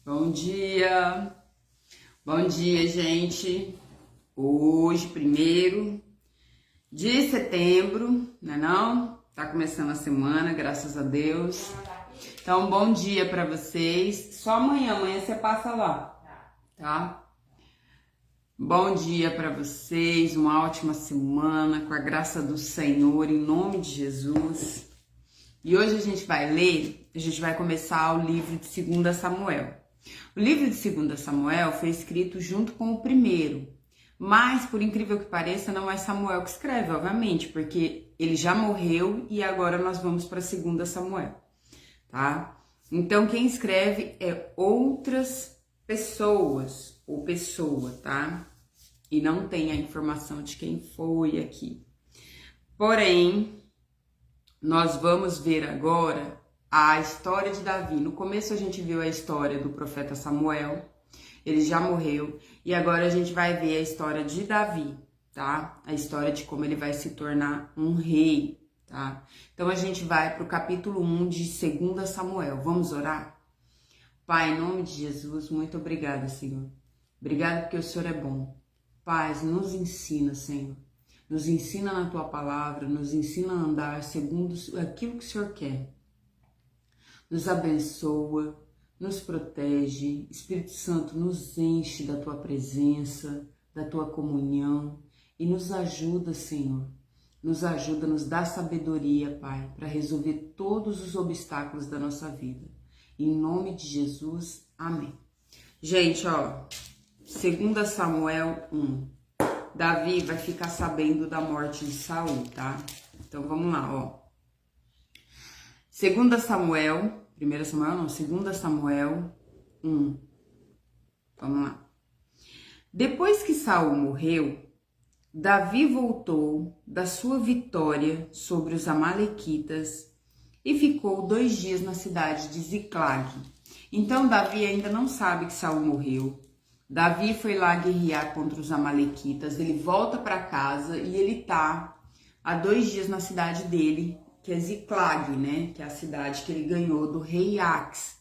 Bom dia, gente. Hoje, 1º de setembro, não? Tá começando a semana, graças a Deus. Então, bom dia pra vocês. Só amanhã você passa lá, tá? Bom dia pra vocês, uma ótima semana, com a graça do Senhor, em nome de Jesus. E hoje a gente vai começar o livro de 2 Samuel. O livro de 2 Samuel foi escrito junto com o primeiro, mas, por incrível que pareça, não é Samuel que escreve, obviamente, porque ele já morreu e agora nós vamos para 2 Samuel, tá? Então, quem escreve é outras pessoas, ou pessoa, tá? E não tem a informação de quem foi aqui. Porém, nós vamos ver agora a história de Davi. No começo a gente viu a história do profeta Samuel, ele já morreu, e agora a gente vai ver a história de Davi, tá? A história de como ele vai se tornar um rei, tá? Então a gente vai para o capítulo 1 de 2 Samuel. Vamos orar? Pai, em nome de Jesus, muito obrigada, Senhor. Obrigada porque o Senhor é bom. Pai, nos ensina, Senhor. Nos ensina na Tua palavra, nos ensina a andar segundo aquilo que o Senhor quer. Nos abençoa, nos protege, Espírito Santo, nos enche da Tua presença, da Tua comunhão e nos ajuda, Senhor. Nos ajuda, nos dá sabedoria, Pai, para resolver todos os obstáculos da nossa vida. Em nome de Jesus, amém. Gente, 2 Samuel 1. Davi vai ficar sabendo da morte de Saul, tá? Então vamos lá, 2 Samuel, 1 Samuel não, 2 Samuel 1. Vamos lá. Depois que Saul morreu, Davi voltou da sua vitória sobre os amalequitas e ficou 2 dias na cidade de Ziclag. Então Davi ainda não sabe que Saul morreu. Davi foi lá guerrear contra os amalequitas, ele volta para casa e ele tá há 2 dias na cidade dele, que é Ziclag, né? Que é a cidade que ele ganhou do rei Ax.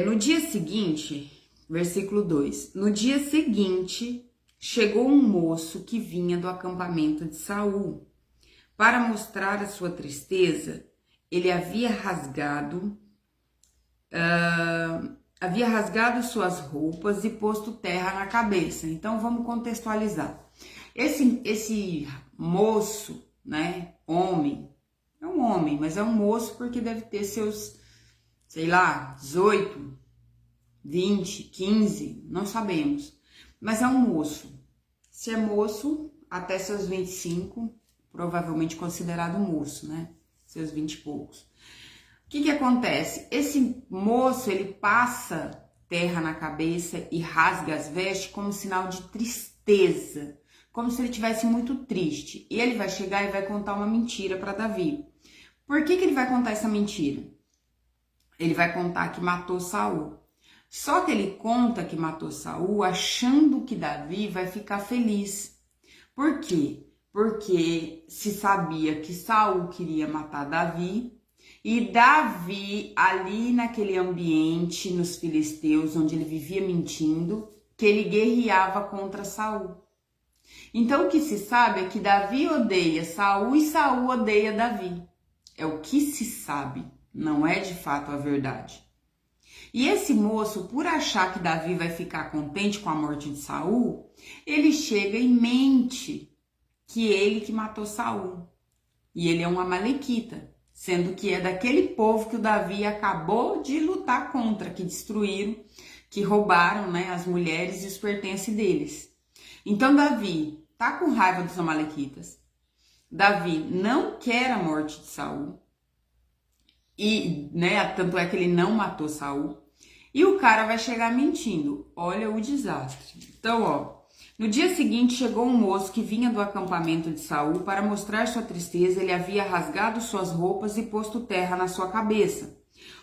No dia seguinte, versículo 2, no dia seguinte, chegou um moço que vinha do acampamento de Saul. Para mostrar a sua tristeza, ele havia rasgado suas roupas e posto terra na cabeça. Então vamos contextualizar. Esse moço, né, homem, é um homem, mas é um moço porque deve ter seus, 18, 20, 15, não sabemos. Mas é um moço. Se é moço, até seus 25, provavelmente considerado moço, né? Seus 20 e poucos. O que acontece? Esse moço, ele passa terra na cabeça e rasga as vestes como sinal de tristeza, como se ele estivesse muito triste. E ele vai chegar e vai contar uma mentira para Davi. Por que ele vai contar essa mentira? Ele vai contar que matou Saul. Só que ele conta que matou Saul achando que Davi vai ficar feliz. Por quê? Porque se sabia que Saul queria matar Davi, e Davi, ali naquele ambiente, nos filisteus, onde ele vivia mentindo, que ele guerreava contra Saul. Então o que se sabe é que Davi odeia Saul e Saul odeia Davi. É o que se sabe, não é de fato a verdade. E esse moço, por achar que Davi vai ficar contente com a morte de Saul, ele chega e mente que ele que matou Saul. E ele é um amalequita, sendo que é daquele povo que o Davi acabou de lutar contra, que destruíram, que roubaram, né, as mulheres e os pertences deles. Então Davi tá com raiva dos amalequitas. Davi não quer a morte de Saul. E, né, tanto é que ele não matou Saul. E o cara vai chegar mentindo. Olha o desastre. Então, no dia seguinte chegou um moço que vinha do acampamento de Saul. Para mostrar sua tristeza, ele havia rasgado suas roupas e posto terra na sua cabeça.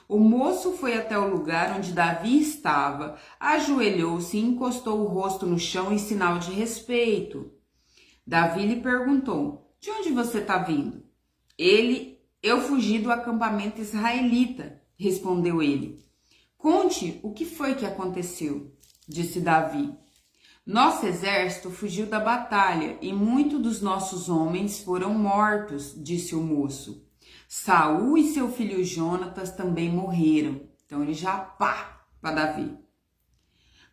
O moço foi até o lugar onde Davi estava, ajoelhou-se e encostou o rosto no chão em sinal de respeito. Davi lhe perguntou: de onde você está vindo? Eu fugi do acampamento israelita, respondeu ele. Conte o que foi que aconteceu, disse Davi. Nosso exército fugiu da batalha e muitos dos nossos homens foram mortos, disse o moço. Saul e seu filho Jonatas também morreram. Então ele já pá para Davi.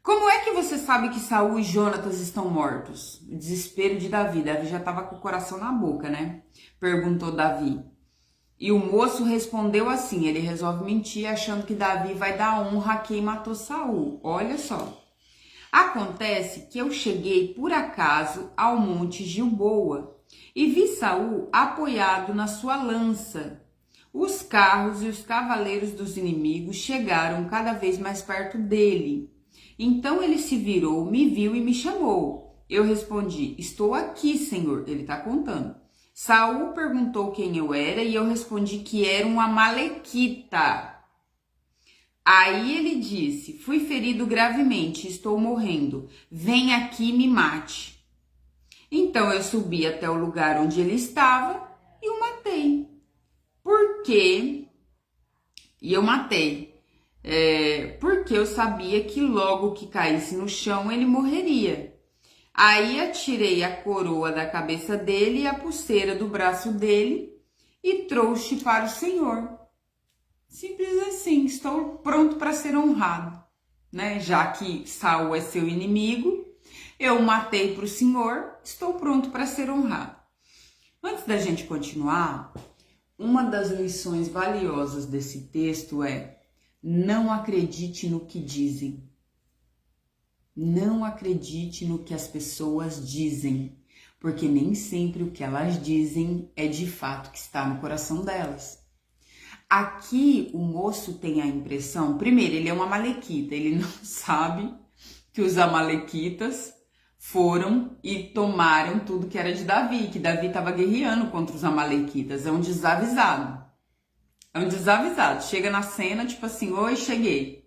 Como é que você sabe que Saul e Jonatas estão mortos? O desespero de Davi. Davi já estava com o coração na boca, né? Perguntou Davi. E o moço respondeu assim, ele resolve mentir achando que Davi vai dar honra a quem matou Saul. Olha só. Acontece que eu cheguei por acaso ao monte Gilboa e vi Saul apoiado na sua lança. Os carros e os cavaleiros dos inimigos chegaram cada vez mais perto dele. Então ele se virou, me viu e me chamou. Eu respondi, estou aqui, Senhor. Ele está contando. Saul perguntou quem eu era e eu respondi que era um amalequita. Aí ele disse, fui ferido gravemente, estou morrendo. Vem aqui e me mate. Então eu subi até o lugar onde ele estava e o matei. Por quê? E eu matei. Porque eu sabia que logo que caísse no chão ele morreria. Aí atirei a coroa da cabeça dele e a pulseira do braço dele e trouxe para o Senhor. Simples assim, estou pronto para ser honrado, né? Já que Saul é seu inimigo, eu matei para o Senhor, estou pronto para ser honrado. Antes da gente continuar, uma das lições valiosas desse texto é: não acredite no que dizem. Não acredite no que as pessoas dizem, porque nem sempre o que elas dizem é de fato que está no coração delas. Aqui o moço tem a impressão, primeiro, ele é um amalequita, ele não sabe que os amalequitas foram e tomaram tudo que era de Davi, que Davi estava guerreando contra os amalequitas. É um desavisado. É um desavisado. Chega na cena, tipo assim, oi, cheguei.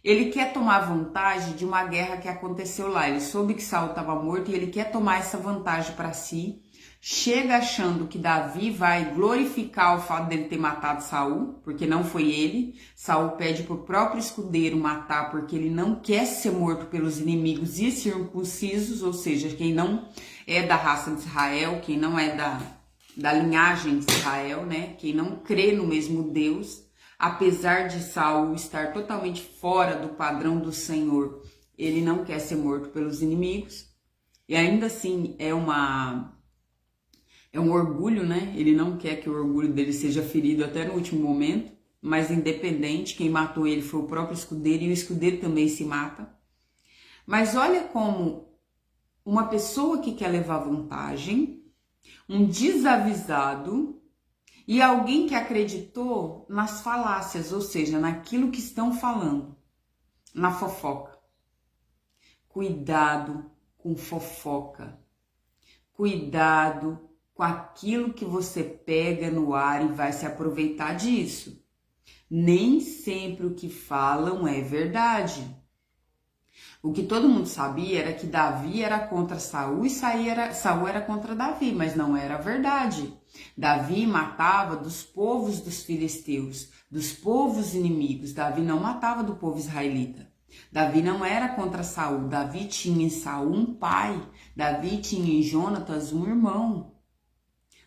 Ele quer tomar vantagem de uma guerra que aconteceu lá. Ele soube que Saul estava morto e ele quer tomar essa vantagem para si. Chega achando que Davi vai glorificar o fato dele ter matado Saul, porque não foi ele. Saul pede pro próprio escudeiro matar, porque ele não quer ser morto pelos inimigos e circuncisos, ou seja, quem não é da raça de Israel, quem não é da linhagem de Israel, né? Quem não crê no mesmo Deus. Apesar de Saul estar totalmente fora do padrão do Senhor, ele não quer ser morto pelos inimigos. E ainda assim é um orgulho, né? Ele não quer que o orgulho dele seja ferido até no último momento. Mas independente, quem matou ele foi o próprio escudeiro e o escudeiro também se mata. Mas olha como uma pessoa que quer levar vantagem, um desavisado e alguém que acreditou nas falácias, ou seja, naquilo que estão falando, na fofoca. Cuidado com fofoca. Cuidado com aquilo que você pega no ar e vai se aproveitar disso. Nem sempre o que falam é verdade. O que todo mundo sabia era que Davi era contra Saul e Saul era contra Davi, mas não era verdade. Davi matava dos povos dos filisteus, dos povos inimigos. Davi não matava do povo israelita. Davi não era contra Saul. Davi tinha em Saul um pai. Davi tinha em Jonatas um irmão.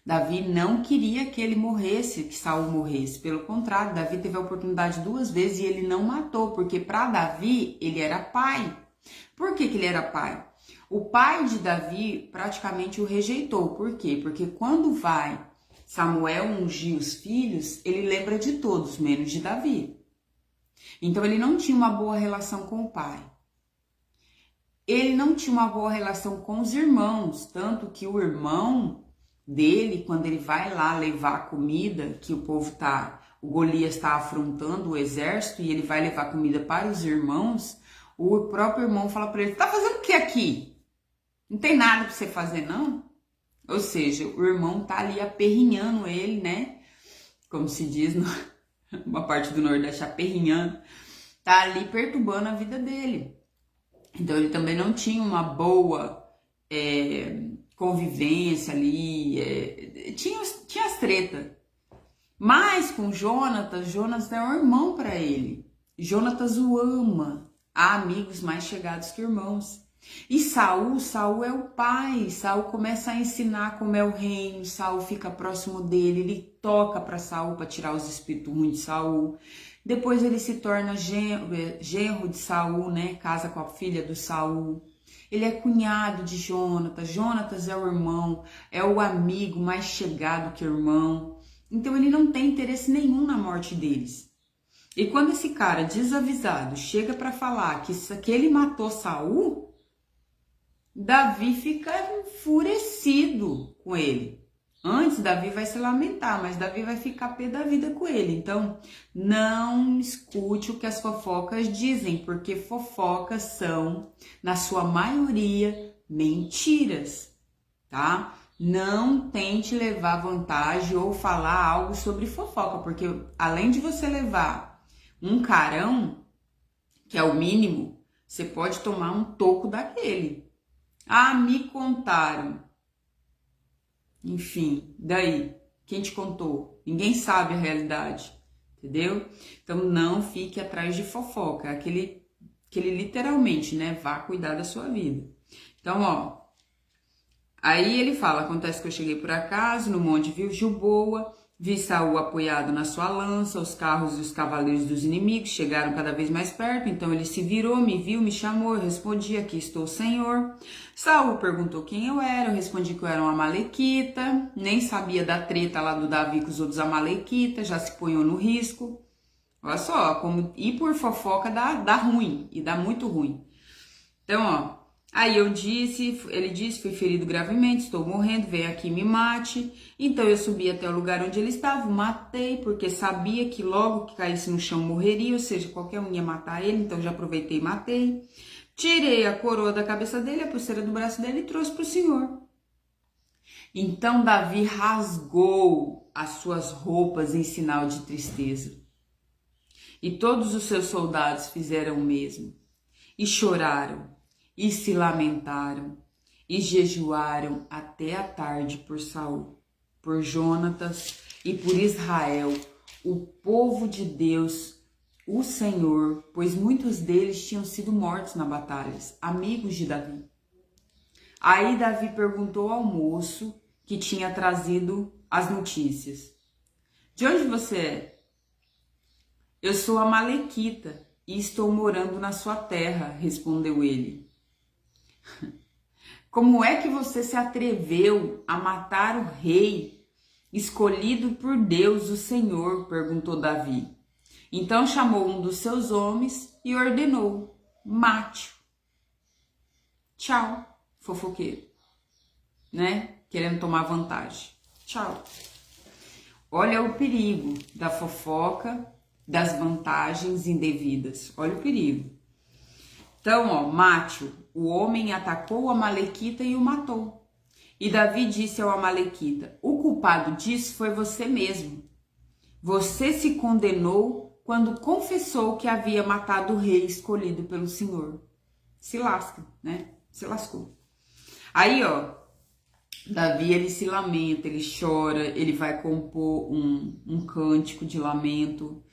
Davi não queria que ele morresse, que Saul morresse. Pelo contrário, Davi teve a oportunidade 2 vezes e ele não matou, porque para Davi ele era pai. Por que ele era pai? O pai de Davi praticamente o rejeitou. Por quê? Porque quando vai Samuel ungir os filhos, ele lembra de todos, menos de Davi. Então ele não tinha uma boa relação com o pai. Ele não tinha uma boa relação com os irmãos, tanto que o irmão dele, quando ele vai lá levar a comida, que o Golias está afrontando o exército e ele vai levar comida para os irmãos, o próprio irmão fala para ele: tá fazendo o que aqui? Não tem nada para você fazer, não? Ou seja, o irmão tá ali aperrinhando ele, né? Como se diz numa parte do Nordeste, aperrinhando. Tá ali perturbando a vida dele. Então ele também não tinha uma boa convivência ali, tinha as tretas. Mas com Jonatas é um irmão para ele. Jonatas o ama, há amigos mais chegados que irmãos. E Saul é o pai, Saul começa a ensinar como é o reino, Saul fica próximo dele, ele toca para Saul para tirar os espíritos ruins de Saul. Depois ele se torna genro de Saul, né? Casa com a filha do Saul. Ele é cunhado de Jonatas, Jonatas é o irmão, é o amigo mais chegado que o irmão. Então ele não tem interesse nenhum na morte deles. E quando esse cara desavisado chega para falar que ele matou Saul, Davi fica enfurecido com ele. Antes, Davi vai se lamentar, mas Davi vai ficar pé da vida com ele. Então, não escute o que as fofocas dizem, porque fofocas são, na sua maioria, mentiras, tá? Não tente levar vantagem ou falar algo sobre fofoca, porque além de você levar um carão, que é o mínimo, você pode tomar um toco daquele. Ah, me contaram. Enfim, daí? Quem te contou? Ninguém sabe a realidade, entendeu? Então não fique atrás de fofoca, aquele literalmente, né? Vá cuidar da sua vida. Então, ó, aí ele fala, acontece que eu cheguei por acaso, no monte viu Gilboa, vi Saul apoiado na sua lança, os carros e os cavaleiros dos inimigos chegaram cada vez mais perto, então ele se virou, me viu, me chamou, eu respondi, aqui estou, Senhor. Saul perguntou quem eu era, eu respondi que eu era um amalequita, nem sabia da treta lá do Davi com os outros amalequitas, já se ponhou no risco. Olha só, como ir por fofoca dá ruim, e dá muito ruim. Então, ó, aí ele disse, fui ferido gravemente, estou morrendo, veio aqui e me mate. Então eu subi até o lugar onde ele estava, o matei, porque sabia que logo que caísse no chão morreria, ou seja, qualquer um ia matar ele, então já aproveitei e matei. Tirei a coroa da cabeça dele, a pulseira do braço dele e trouxe para o Senhor. Então Davi rasgou as suas roupas em sinal de tristeza. E todos os seus soldados fizeram o mesmo. E choraram, e se lamentaram, e jejuaram até a tarde por Saul, por Jonatas e por Israel, o povo de Deus, o Senhor, pois muitos deles tinham sido mortos na batalha, amigos de Davi. Aí Davi perguntou ao moço que tinha trazido as notícias: de onde você é? Eu sou amalequita e estou morando na sua terra, respondeu ele. Como é que você se atreveu a matar o rei escolhido por Deus, o Senhor? Perguntou Davi. Então chamou um dos seus homens e ordenou: mate-o. Tchau, fofoqueiro, né? Querendo tomar vantagem. Tchau. Olha o perigo da fofoca, das vantagens indevidas. Olha o perigo. Então, ó, mate-o. O homem atacou o amalequita e o matou. E Davi disse ao amalequita: o culpado disso foi você mesmo. Você se condenou quando confessou que havia matado o rei escolhido pelo Senhor. Se lasca, né? Se lascou. Aí, ó, Davi, ele se lamenta, ele chora, ele vai compor um cântico de lamento,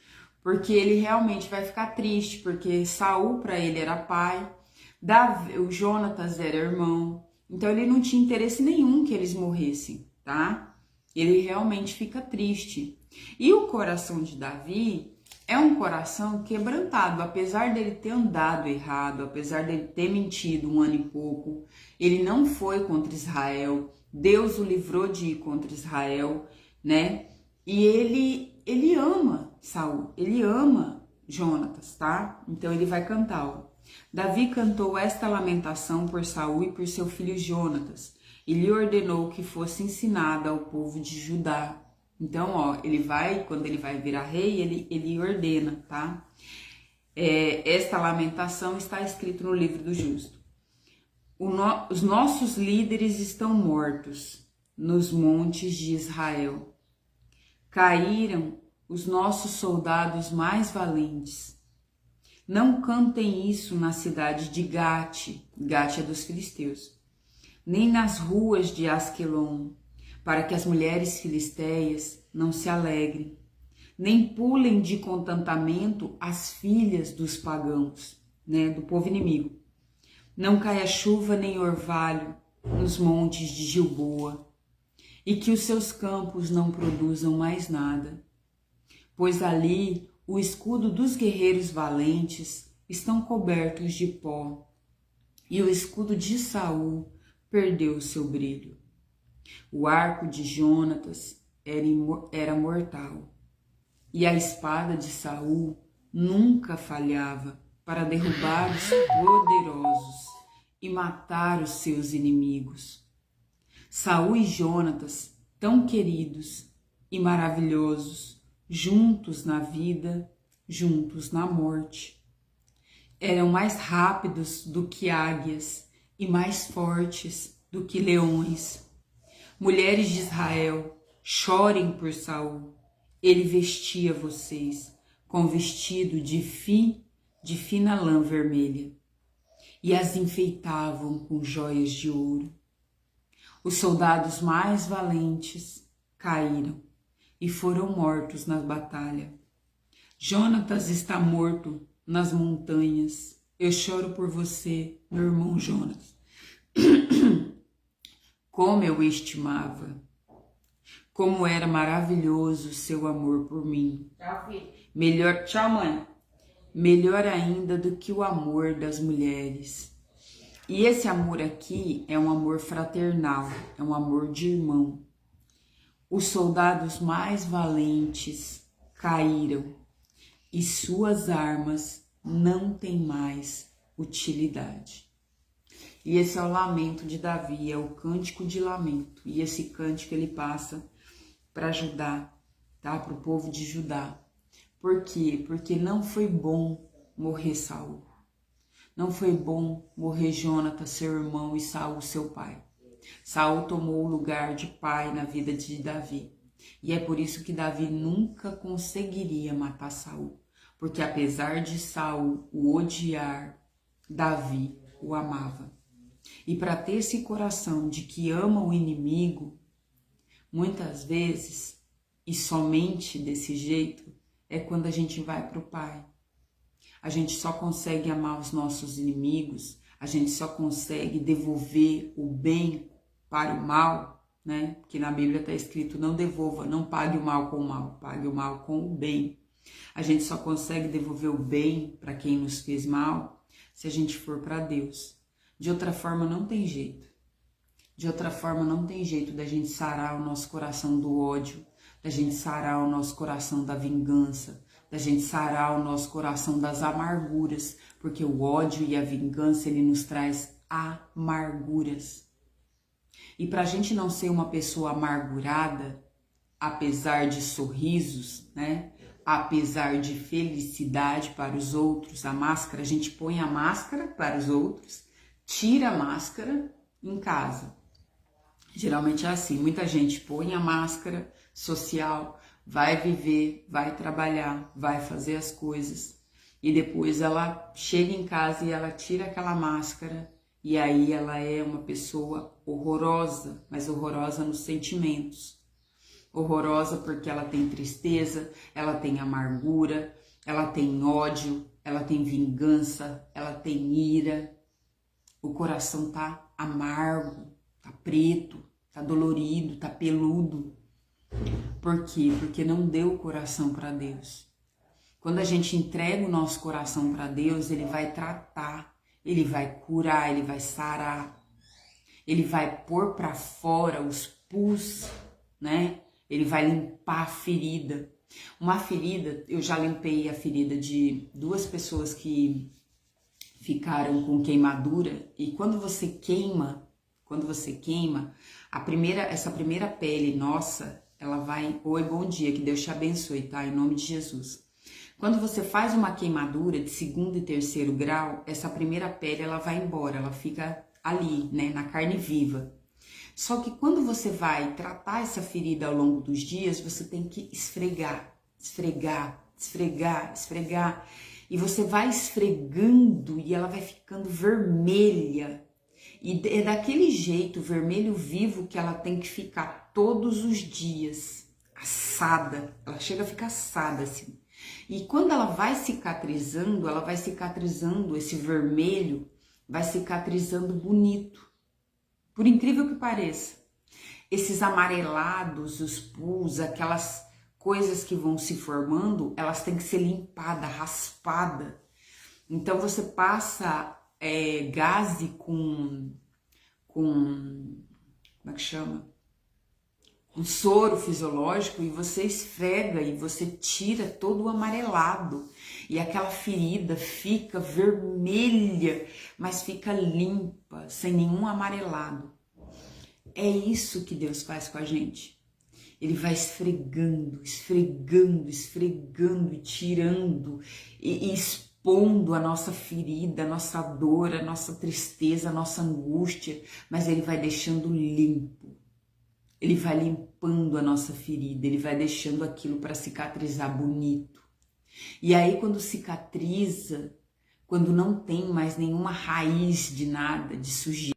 porque ele realmente vai ficar triste, porque Saul para ele era pai, Davi, o Jonatas era irmão, então ele não tinha interesse nenhum que eles morressem, tá? Ele realmente fica triste. E o coração de Davi é um coração quebrantado, apesar dele ter andado errado, apesar dele ter mentido um ano e pouco, ele não foi contra Israel, Deus o livrou de ir contra Israel, né? E ele ama Saul, ele ama Jonatas, tá? Então ele vai cantar, ó. Davi cantou esta lamentação por Saul e por seu filho Jonatas, e lhe ordenou que fosse ensinada ao povo de Judá. Então, ó, quando ele vai virar rei, ele ordena, tá? Esta lamentação está escrito no livro do justo. Os nossos líderes estão mortos nos montes de Israel. Caíram os nossos soldados mais valentes. Não cantem isso na cidade de Gate, Gate é dos filisteus, nem nas ruas de Asquelon, para que as mulheres filisteias não se alegrem. nem pulem de contentamento as filhas dos pagãos, né, do povo inimigo. Não caia chuva nem orvalho nos montes de Gilboa, e que os seus campos não produzam mais nada, pois ali o escudo dos guerreiros valentes estão cobertos de pó, e o escudo de Saul perdeu o seu brilho. O arco de Jonatas era mortal, e a espada de Saul nunca falhava para derrubar os poderosos e matar os seus inimigos. Saul e Jonatas, tão queridos e maravilhosos, juntos na vida, juntos na morte. Eram mais rápidos do que águias e mais fortes do que leões. Mulheres de Israel, chorem por Saul. Ele vestia vocês com vestido de fina lã vermelha e as enfeitavam com joias de ouro. Os soldados mais valentes caíram e foram mortos na batalha. Jonatas está morto nas montanhas. Eu choro por você, meu irmão Jonas. Como eu o estimava. Como era maravilhoso o seu amor por mim. Tchau, filho. Tchau, mãe. Melhor ainda do que o amor das mulheres. E esse amor aqui é um amor fraternal, é um amor de irmão. Os soldados mais valentes caíram e suas armas não têm mais utilidade. E esse é o lamento de Davi, é o cântico de lamento. E esse cântico ele passa para Judá, tá? Para o povo de Judá. Por quê? Porque não foi bom morrer Saul. Não foi bom morrer Jonatas, seu irmão, e Saul, seu pai. Saul tomou o lugar de pai na vida de Davi. E é por isso que Davi nunca conseguiria matar Saul. Porque apesar de Saul o odiar, Davi o amava. E para ter esse coração de que ama o inimigo, muitas vezes, e somente desse jeito, é quando a gente vai para o Pai. A gente só consegue amar os nossos inimigos, a gente só consegue devolver o bem para o mal, né? Que na Bíblia está escrito, não devolva, não pague o mal com o mal, pague o mal com o bem. A gente só consegue devolver o bem para quem nos fez mal se a gente for para Deus. De outra forma não tem jeito. De outra forma não tem jeito da gente sarar o nosso coração do ódio, da gente sarar o nosso coração da vingança, da gente sarar o nosso coração das amarguras, porque o ódio e a vingança ele nos traz amarguras. E para a gente não ser uma pessoa amargurada, apesar de sorrisos, né? Apesar de felicidade para os outros, a máscara, a gente põe a máscara para os outros, tira a máscara em casa. Geralmente é assim, muita gente põe a máscara social, vai viver, vai trabalhar, vai fazer as coisas e depois ela chega em casa e ela tira aquela máscara e aí ela é uma pessoa horrorosa, mas horrorosa nos sentimentos. Horrorosa porque ela tem tristeza, ela tem amargura, ela tem ódio, ela tem vingança, ela tem ira. O coração tá amargo, tá preto, tá dolorido, tá peludo. Por quê? Porque não deu o coração para Deus. Quando a gente entrega o nosso coração para Deus, Ele vai tratar, Ele vai curar, Ele vai sarar, Ele vai pôr para fora os pus, né? Ele vai limpar a ferida. Uma ferida, eu já limpei a ferida de 2 pessoas que ficaram com queimadura. E quando você queima, essa primeira pele nossa, ela vai... Oi, bom dia, que Deus te abençoe, tá? Em nome de Jesus. Quando você faz uma queimadura de 2º e 3º grau, essa primeira pele, ela vai embora, ela fica ali, né? Na carne viva. Só que quando você vai tratar essa ferida ao longo dos dias, você tem que esfregar. E você vai esfregando e ela vai ficando vermelha. E é daquele jeito, vermelho vivo, que ela tem que ficar todos os dias. assada, ela chega a ficar assada assim. E quando ela vai cicatrizando, esse vermelho vai cicatrizando bonito. Por incrível que pareça, esses amarelados, os pus, aquelas coisas que vão se formando, elas têm que ser limpadas, raspadas. Então você passa gaze com como é que chama? Um soro fisiológico e você esfrega e você tira todo o amarelado. E aquela ferida fica vermelha, mas fica limpa, sem nenhum amarelado. É isso que Deus faz com a gente. Ele vai esfregando, esfregando, esfregando e tirando e expondo a nossa ferida, a nossa dor, a nossa tristeza, a nossa angústia, mas ele vai deixando limpo. Ele vai limpando a nossa ferida, ele vai deixando aquilo para cicatrizar bonito. E aí quando cicatriza, quando não tem mais nenhuma raiz de nada, de sujeira,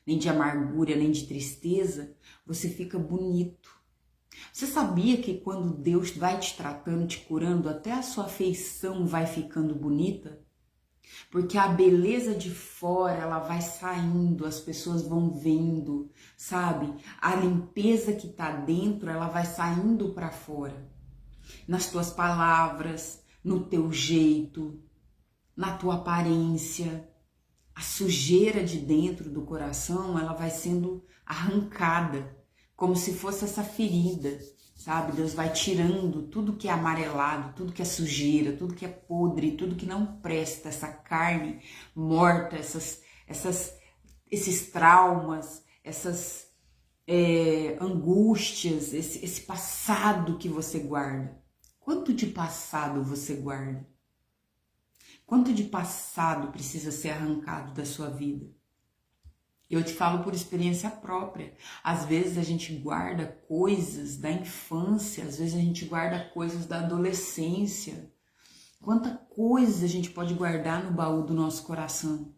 nem de amargura, nem de tristeza, você fica bonito. Você sabia que quando Deus vai te tratando, te curando, até a sua feição vai ficando bonita? Porque a beleza de fora, ela vai saindo, as pessoas vão vendo, sabe? A limpeza que tá dentro, ela vai saindo para fora. Nas tuas palavras, no teu jeito, na tua aparência. A sujeira de dentro do coração, ela vai sendo arrancada, como se fosse essa ferida, sabe? Deus vai tirando tudo que é amarelado, tudo que é sujeira, tudo que é podre, tudo que não presta, essa carne morta, esses traumas, essas angústias, esse passado que você guarda. Quanto de passado você guarda? Quanto de passado precisa ser arrancado da sua vida? Eu te falo por experiência própria. Às vezes a gente guarda coisas da infância, às vezes a gente guarda coisas da adolescência. Quanta coisa a gente pode guardar no baú do nosso coração.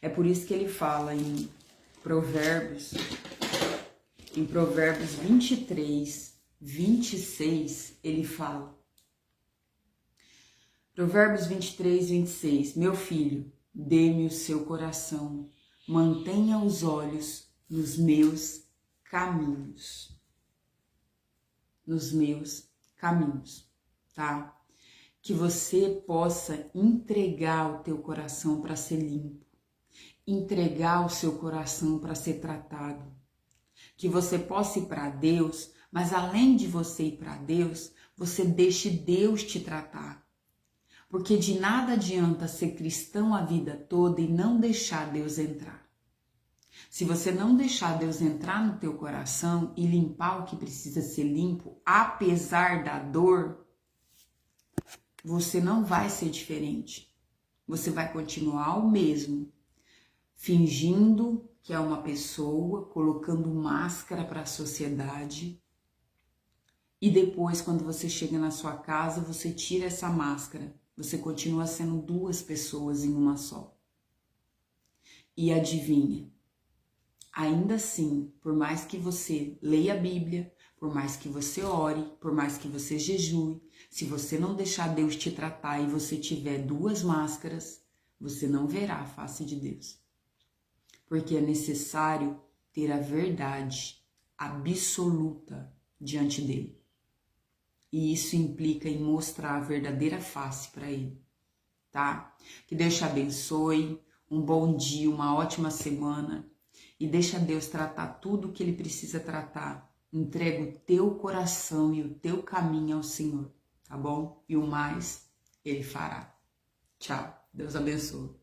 É por isso que ele fala em Provérbios 23, 26, ele fala. Provérbios 23, 26. Meu filho, dê-me o seu coração, mantenha os olhos nos meus caminhos. Nos meus caminhos, tá? Que você possa entregar o teu coração para ser limpo, entregar o seu coração para ser tratado. Que você possa ir para Deus, mas além de você ir para Deus, você deixe Deus te tratar. Porque de nada adianta ser cristão a vida toda e não deixar Deus entrar. Se você não deixar Deus entrar no teu coração e limpar o que precisa ser limpo, apesar da dor, você não vai ser diferente. Você vai continuar o mesmo, fingindo que é uma pessoa, colocando máscara para a sociedade. E depois, quando você chega na sua casa, você tira essa máscara. Você continua sendo duas pessoas em uma só. E adivinha, ainda assim, por mais que você leia a Bíblia, por mais que você ore, por mais que você jejue, se você não deixar Deus te tratar e você tiver duas máscaras, você não verá a face de Deus. Porque é necessário ter a verdade absoluta diante dele. E isso implica em mostrar a verdadeira face para ele, tá? Que Deus te abençoe, um bom dia, uma ótima semana. E deixa Deus tratar tudo o que ele precisa tratar. Entrega o teu coração e o teu caminho ao Senhor, tá bom? E o mais, ele fará. Tchau, Deus abençoe.